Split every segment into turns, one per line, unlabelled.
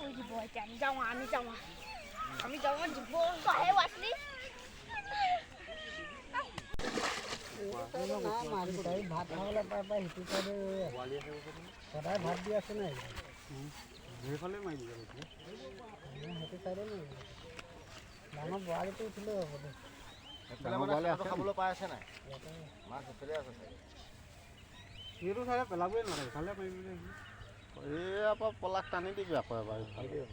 ওই দিব এটা আমি যাও দিব কহে ওয়াসলি
ভাত খাবলৈ পাই সিটো চাইডে সদায় ভাত দি আছে নাই সেইফালে মাৰি দিব সেইটো চাইডে মাৰিব ডাঙৰ বৰালিটো উঠিলেও হ'ব দে
খাবলৈ পাই আছে নাই মাছ সেইফালে আছে
সেইটো চাইডে পেলাবই নোৱাৰে ভালে পাৰিবি
ইয়াৰ পৰা পলাক টানি দিবি আকৌ এবাৰ ভালেই হ'ব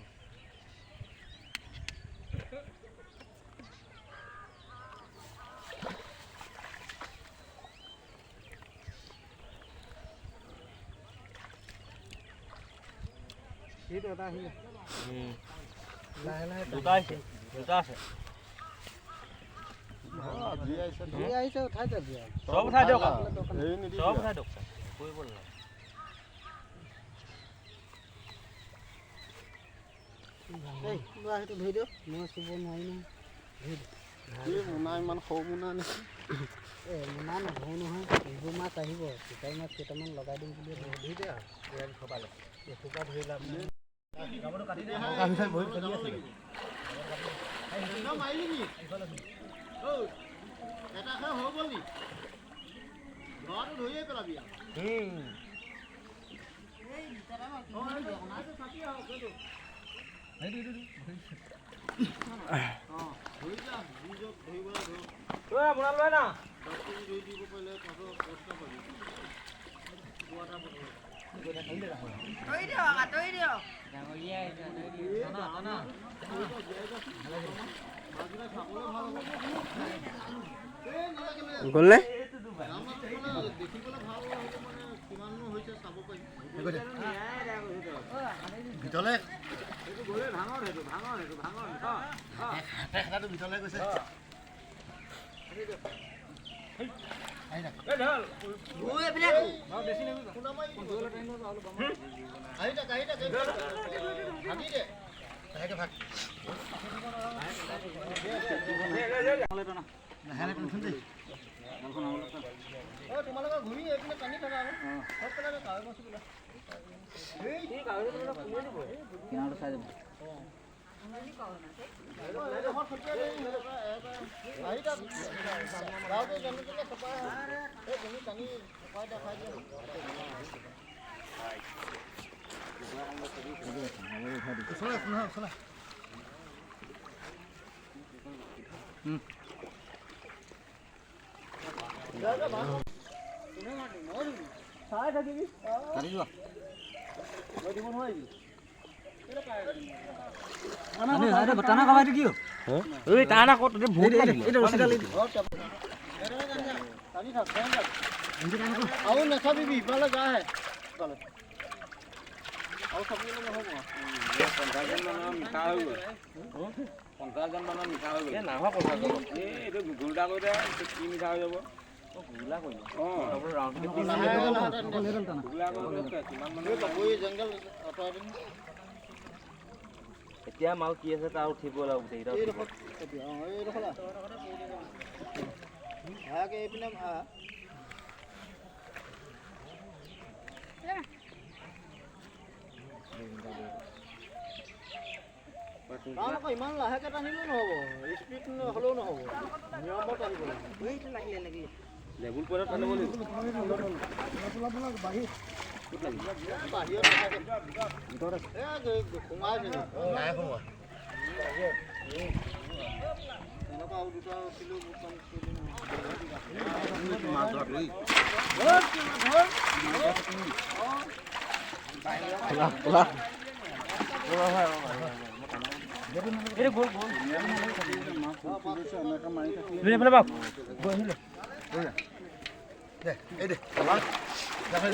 সেইটো এটা আহিলে লাহে
দুটা আছে
আহিছে উঠাই যাবি
চব উঠাই দিয়ক চব উঠাই দিয়ক কৰিব নালাগে
সেইটো ধৰি দিয়ক মই চুব নোৱাৰি নহয়
মোনা ইমান সৰু মোনা নেকি
মোনা নহওঁ নহয় এইবোৰ মাছ আহিব চিকাৰী মাছ কেইটামান লগাই দিম বুলি ধৰি দে আৰু থবালে এসোপা ধৰি লাভ নাই
গ'লে ভিতৰলৈ ভিতৰলৈ গৈছে তোমালোকৰ ঘূৰি এইপিনে টানি থকা চাই থাকিবি
টানা কমাই দিও এই টানা কত ভূত এটা রসিদালি
আৰু নাচাবিবি ইফালে যায় আৰু চাবলৈ নহ'ব
50জন মানৰ মিঠা হৈ গ'ল নাহোৱা কথা এইটো গুৰুদা কৰি দে কি মিঠা হৈ যাব গুলা কৰিম এতিয়া মাল কি আছে তাৰ উঠিব লাগিব
ইমান লাহেকে টানিলেও নহ'ব স্পীড হ'লেও নহ'ব নিয়মত আহিব লাগিব
লেবুল পইণ্টত টানিব লাগিব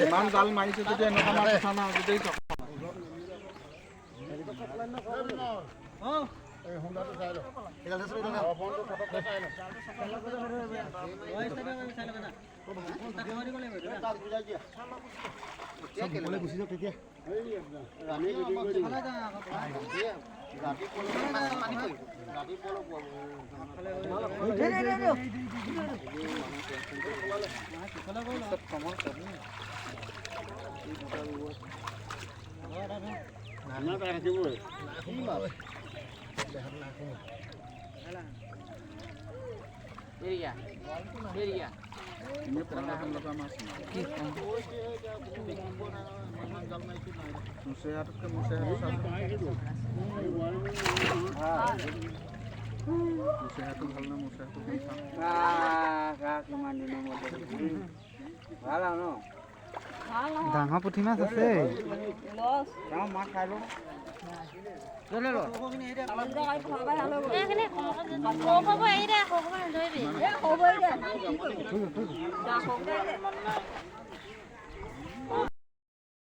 ইমান জাল মাৰিছে যদি এনেকুৱা মাছ উঠা না গোটেই গুচি যাওক তেতিয়া না পাই থাকিবই
কি মাছ
এরিয়া এরিয়া
এনে পঢ়া লগা মাছ
কি
মুছেহাটতকৈ মুছেহাটো মুছেহাটো ভাল না মুছেহাটো
ভাল আৰু ন
ডাঙৰ পুঠি মাছ আছে
মাছ খাই লওঁ
এইখিনি সৰু এৰি দে সৰু নধৰিবি